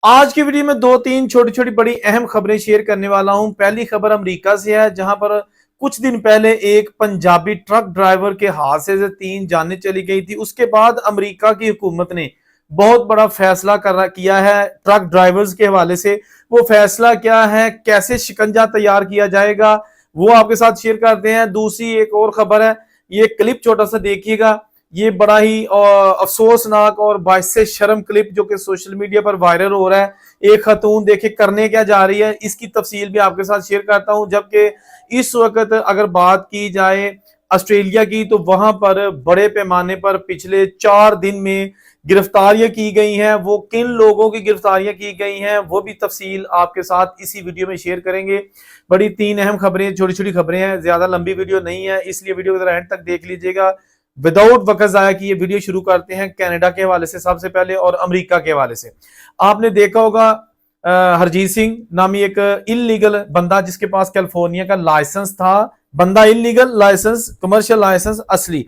आज की वीडियो में दो तीन छोटी छोटी बड़ी अहम खबरें शेयर करने वाला हूं। पहली खबर अमेरिका से है, जहां पर कुछ दिन पहले एक पंजाबी ट्रक ड्राइवर के हादसे से 3 जानें चली गई थी। उसके बाद अमेरिका की हुकूमत ने बहुत बड़ा फैसला किया है ट्रक ड्राइवर्स के हवाले से। वो फैसला क्या है, कैसे शिकंजा तैयार किया जाएगा, वो आपके साथ शेयर करते हैं। दूसरी एक और खबर है, ये क्लिप छोटा सा देखिएगा। ये बड़ा ही अफसोसनाक और बाइस शर्म क्लिप जो कि सोशल मीडिया पर वायरल हो रहा है। एक खतून देखे करने क्या जा रही है, इसकी तफसील भी आपके साथ शेयर करता हूं। जबकि इस वक्त अगर बात की जाए ऑस्ट्रेलिया की, तो वहां पर बड़े पैमाने पर पिछले 4 दिन में गिरफ्तारियां की गई हैं। वो किन लोगों की गिरफ्तारियां की गई हैं, वो भी तफसील आपके साथ इसी वीडियो में शेयर करेंगे। बड़ी 3 अहम खबरें, छोटी छोटी खबरें हैं, ज्यादा लंबी वीडियो नहीं है, इसलिए वीडियो को जरा एंड तक देख लीजिएगा। विदाउट वक्त जाया कि ये वीडियो शुरू करते हैं कनाडा के हवाले से सबसे पहले और अमेरिका के हवाले से। आपने देखा होगा हरजीत सिंह नामी एक इलीगल बंदा, जिसके पास कैलिफोर्निया का लाइसेंस था, बंदा इलीगल लाइसेंस, कमर्शियल लाइसेंस असली,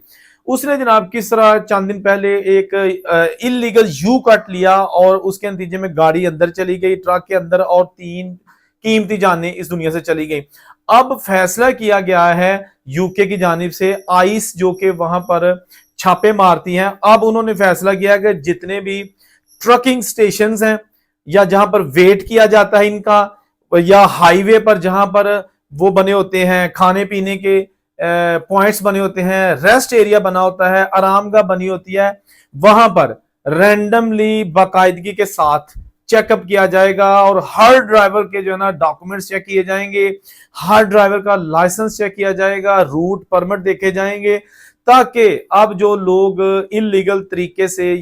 उसने जनाब किस तरह चंद दिन पहले एक इलीगल यू कट लिया और उसके नतीजे में गाड़ी अंदर चली गई, ट्रक के अंदर, और 3 कीमती जानें इस दुनिया से चली गई। अब फैसला किया गया है यूके की जानिब से, आइस जो कि वहां पर छापे मारती हैं, अब उन्होंने फैसला किया कि जितने भी ट्रकिंग स्टेशंस हैं या जहां पर वेट किया जाता है इनका, या हाईवे पर जहां पर वो बने होते हैं खाने पीने के पॉइंट्स बने होते हैं, रेस्ट एरिया बना होता है, आरामगाह बनी होती है, वहां पर रैंडमली बाकायदगी के साथ चेकअप किया जाएगा और हर ड्राइवर के जो है ना डॉक्यूमेंट्स चेक किए जाएंगे, हर ड्राइवर का लाइसेंस चेक किया जाएगा, रूट परमिट देखे जाएंगे, ताकि अब जो लोग इलीगल तरीके से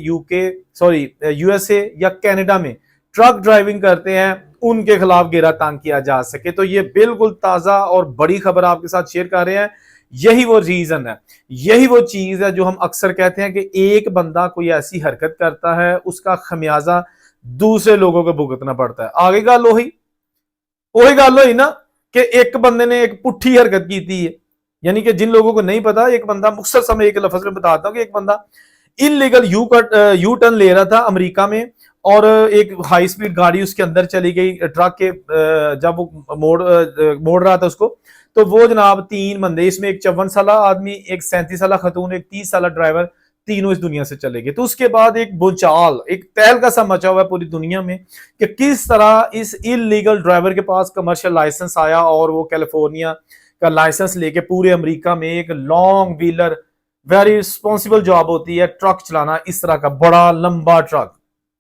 यूएसए या कनाडा में ट्रक ड्राइविंग करते हैं उनके खिलाफ गिरफ्तार किया जा सके। तो ये बिल्कुल ताजा और बड़ी खबर आपके साथ शेयर कर रहे हैं। यही वो रीजन है, यही वो चीज है जो हम अक्सर कहते हैं कि एक बंदा कोई ऐसी हरकत करता है, उसका खमियाजा दूसरे लोगों को भुगतना पड़ता है। आगे गल वही गल हुई ना कि एक बंदे ने एक पुट्ठी हरकत की थी, यानी कि जिन लोगों को नहीं पता, एक बंदा, मुख्तसर समय एक लफ्ज में बताता हूं कि एक बंदा इलीगल यू टर्न ले रहा था अमेरिका में, और एक हाई स्पीड गाड़ी उसके अंदर चली गई ट्रक के, जब वो मोड़ रहा था उसको, तो वो जनाब 3 बंदे, इसमें एक 54 साल आदमी, एक 37 साल खतून, एक 30 साल ड्राइवर, तीनों इस दुनिया से चले गए। तो उसके बाद एक भूचाल, एक तहलका सा मचा हुआ है पूरी दुनिया में कि किस तरह इस इलीगल ड्राइवर के पास कमर्शियल लाइसेंस आया और वो कैलिफोर्निया का लाइसेंस लेके पूरे अमेरिका में एक long wheeler, very responsible job होती है ट्रक चलाना, इस तरह का बड़ा लंबा ट्रक।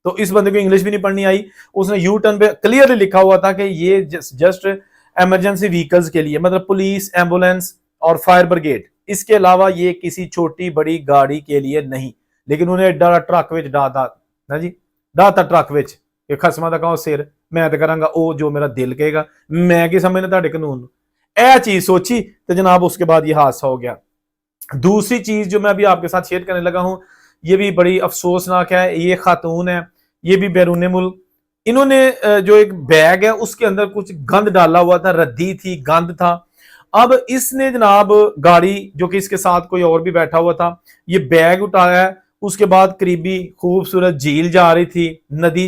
तो इस बंदे को इंग्लिश भी नहीं पढ़नी आई, उसने यू टर्न पे क्लियरली लिखा हुआ था कि ये जस्ट इमरजेंसी व्हीकल्स के लिए, मतलब पुलिस, एम्बुलेंस और फायर ब्रिगेड, इसके अलावा ये किसी छोटी बड़ी गाड़ी के लिए नहीं। लेकिन उन्हें डा ट्रक विच ना जी, डाता ट्रक विच कि खसमा दा कहो सिर, मैं तो करांगा ओ जो मेरा दिल कहेगा, मैं की समझना तुहाडे कानून। यह चीज सोची तो जनाब उसके बाद ये हादसा हो गया। दूसरी चीज जो मैं अभी आपके साथ शेयर करने लगा हूं, ये भी बड़ी अफसोसनाक है। ये खातून है, ये भी बैरून मुल्क, इन्होंने जो एक बैग है उसके अंदर कुछ गंद डाला हुआ था, रद्दी थी, गंद था। अब इसने जनाब गाड़ी, जो कि इसके साथ कोई और भी बैठा हुआ था, ये बैग उठाया, उसके बाद करीबी खूबसूरत झील जा रही थी, नदी,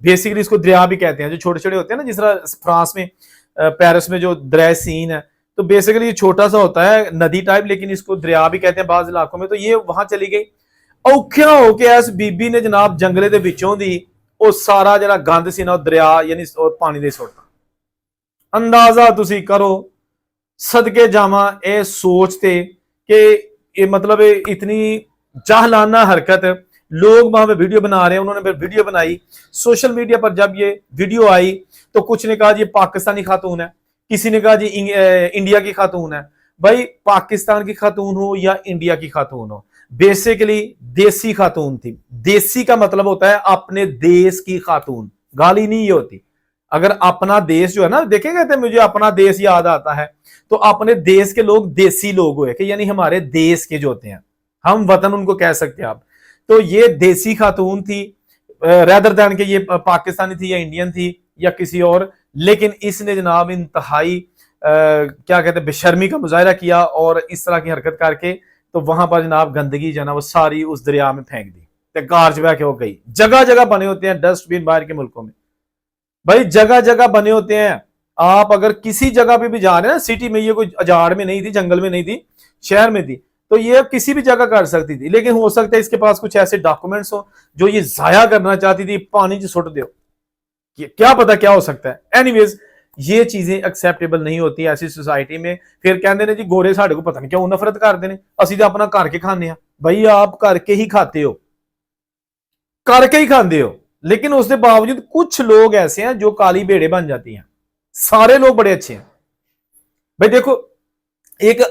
बेसिकली इसको दरिया भी कहते हैं, जो छोटे छोटे होते हैं ना, जिस तरह फ्रांस में पेरिस में जो दरिया सीन है, तो बेसिकली ये छोटा सा होता है नदी टाइप, लेकिन इसको दरिया भी कहते हैं बाज इलाकों में। तो ये वहां चली गई, औखिया होके इस बीबी ने जनाब जंगले दे विचों दी ਉਹ सारा जरा गंद सी ना दरिया यानी पानी दे सुੱਟਤਾ। अंदाजा तुसी करो, सदके जावा ए सोचते कि ये मतलब इतनी जाहलाना हरकत, लोग वहां पे वीडियो बना रहे हैं, उन्होंने फिर वीडियो बनाई सोशल मीडिया पर। जब ये वीडियो आई तो कुछ ने कहा ये पाकिस्तानी खातून है, किसी ने कहा जी इंडिया की खातून है। भाई पाकिस्तान की खातून हो या इंडिया की खातून हो, बेसिकली देसी खातून थी। देसी का मतलब होता है अपने देश की खातून, गाली नहीं ये होती। अगर अपना देश जो है ना, देखेंगे तो मुझे अपना देश याद आता है, तो अपने देश के लोग देसी लोग हुए कि यानी हमारे देश के जो होते हैं, हम वतन उनको कह सकते हैं आप। तो ये देसी खातून थी, रेदर दैन के ये पाकिस्तानी थी या इंडियन थी या किसी और। लेकिन इसने जनाब इंतहाई क्या कहते हैं बेशर्मी का मुजाहरा किया और इस तरह की हरकत करके तो वहां पर जनाब गंदगी जो है ना वो सारी उस दरिया में फेंक दी, कार च बह के हो गई। जगह जगह बने होते हैं डस्टबिन बाहर के मुल्कों में, भाई जगह जगह बने होते हैं। आप अगर किसी जगह पे भी जा रहे हैं ना, सिटी में, ये कोई अजाड़ में नहीं थी, जंगल में नहीं थी, शहर में थी, तो ये किसी भी जगह कर सकती थी, लेकिन हो सकता है इसके पास कुछ ऐसे डॉक्यूमेंट्स हो जो ये जाया करना चाहती थी, पानी च सुट दो, क्या पता क्या हो सकता है। एनीवेज, ये चीजें एक्सेप्टेबल नहीं होती ऐसी सोसाइटी में। फिर कहते हैं जी गोरे साढ़े को पता नहीं क्यों नफरत करते हैं, असि तो अपना करके खाने। भाई आप करके ही खाते हो, करके ही खाते हो, लेकिन उसके बावजूद कुछ लोग ऐसे हैं जो काली भेड़े बन जाती हैं। सारे लोग बड़े अच्छे हैं भाई। देखो एक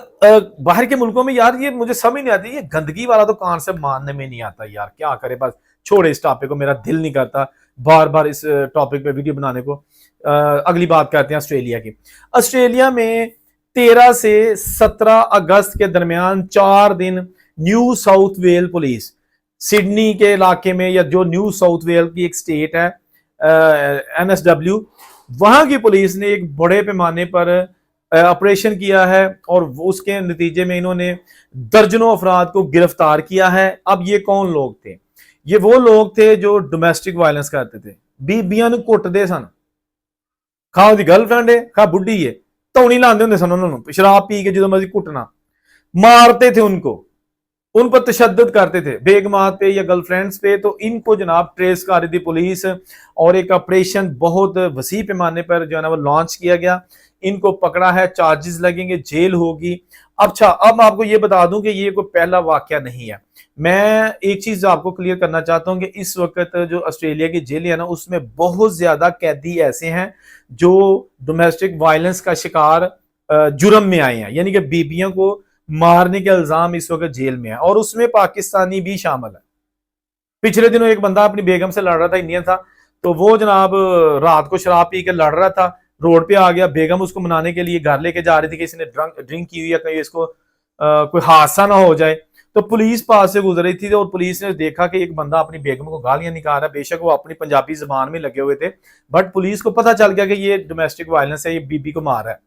बाहर के मुल्कों में यार, ये मुझे समझ नहीं आती, ये गंदगी वाला तो कॉन्सेप्ट मानने में नहीं आता यार, क्या करे। बस छोड़े इस टॉपिक को, मेरा दिल नहीं करता बार बार इस टॉपिक पे वीडियो बनाने को। अगली बात करते हैं ऑस्ट्रेलिया की। ऑस्ट्रेलिया में 13 से 17 अगस्त के दरमियान 4 दिन new south well police, Sydney के इलाके में, या जो न्यू साउथ वेल की एक स्टेट है NSW, वहां की पुलिस ने एक बड़े पैमाने पर ऑपरेशन किया है और उसके नतीजे में इन्होंने दर्जनों अफराद को गिरफ्तार किया है। अब ये कौन लोग थे? ये वो लोग थे जो डोमेस्टिक वायलेंस करते थे, बीबियां ਨੂੰ ਕੁੱਟਦੇ सन, खा ਉਹਦੀ गर्लफ्रेंड है, खा बुढ़ी है, ਧੌਣੀ ਲਾਉਂਦੇ ਹੁੰਦੇ सन उन्होंने, शराब पी के जो मर्जी कुटना, मारते थे उनको, उन पर तशद्दुद करते थे बेगमात पे या गर्लफ्रेंड्स पे। तो इनको जनाब ट्रेस कर रही थी पुलिस, और एक ऑपरेशन बहुत वसी पैमाने पर जो है ना वो लॉन्च किया गया। इनको पकड़ा है, चार्जेस लगेंगे, जेल होगी। अच्छा, अब मैं आपको ये बता दूं कि ये कोई पहला वाकया नहीं है। मैं एक चीज आपको क्लियर करना चाहता हूं कि इस वक्त जो ऑस्ट्रेलिया की जेल है ना, उसमें बहुत ज्यादा कैदी ऐसे हैं जो डोमेस्टिक वायलेंस का शिकार जुर्म में आए हैं, यानी कि बीबियों को मारने के इल्जाम इस वक्त जेल में है, और उसमें पाकिस्तानी भी शामिल है। पिछले दिनों एक बंदा अपनी बेगम से लड़ रहा था, इंडियन था, तो वो जनाब रात को शराब पी के लड़ रहा था, रोड पे आ गया, बेगम उसको मनाने के लिए घर लेके जा रही थी कि इसने ड्रिंक की हुई है, कहीं इसको कोई हादसा ना हो जाए। तो पुलिस पास से गुजर रही थी और पुलिस ने देखा कि एक बंदा अपनी बेगम को गालियां निकाल रहा है। बेशक वो अपनी पंजाबी जबान में लगे हुए थे, बट पुलिस को पता चल गया कि ये डोमेस्टिक वायलेंस है, ये बीबी को मार रहा है।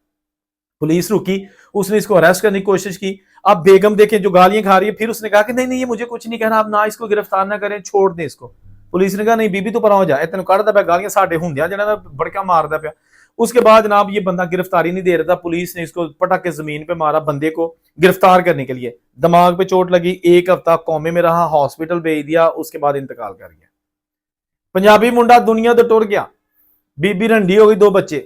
पुलिस रुकी, उसने इसको अरेस्ट करने की कोशिश की। अब बेगम देखें जो गालियां खा रही है, फिर उसने कहा कि नहीं नहीं, ये मुझे कुछ नहीं कहना, आप ना इसको गिरफ्तार ना करें, छोड़ दें इसको। पुलिस ने कहा नहीं बीबी, तो पर हो जाए, तेन कढ़दा पाया गालियां, साडे हुंदियां जेड़ा बड़का मारदा पाया। उसके बाद जनाब ये बंदा गिरफ्तारी नहीं दे रहा था, पुलिस ने इसको पटक के जमीन पे मारा बंदे को गिरफ्तार करने के लिए। दिमाग पे चोट लगी, 1 हफ्ता कौमे में रहा, हॉस्पिटल भेज दिया, उसके बाद इंतकाल कर गया। पंजाबी मुंडा दुनिया तो टुर गया, बीबी रंडी हो गई, 2 बच्चे।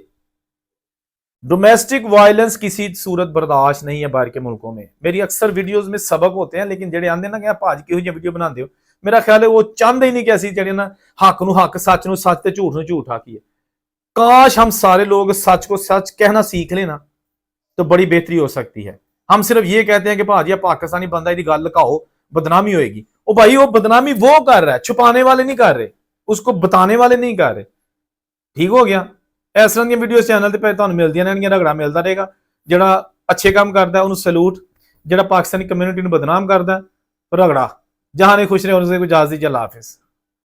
डोमेस्टिक वायलेंस किसी सूरत बर्दाश्त नहीं है बाहर के मुल्कों में। मेरी अक्सर वीडियोस में सबक होते हैं, लेकिन जेडे आंदे ना कि भाज किहो जी वीडियो बनाते हो, मेरा ख्याल है वो चाहते ही नहीं कि असी जेडे ना हक नूं हक, सच नूं सच ते झूठ नूं झूठ आखिए। काश हम सारे लोग सच को सच कहना सीख लेना, तो बड़ी बेहतरी हो सकती है। हम सिर्फ ये कहते हैं कि भाजी पाकिस्तानी बंदा इहदी गल लकाओ, बदनामी होएगी। ओ भाई, वो बदनामी वो कर रहा है, छुपाने वाले नहीं कर रहे, उसको बताने वाले नहीं कर रहे। ठीक हो गया। इस तरह दी वीडियो चैनल ते तुहानूं मिलदियां रहणगीਆਂ, रगड़ा मिलता रहेगा। जिहड़ा अच्छे काम करता है उन्होंने सैल्यूट, जिहड़ा पाकिस्तानी कम्यूनिटी नूं बदनाम करता है रगड़ा। जहां ने खुश रहे उनसे इजाजत दीजिए, अल्लाह हाफिज़।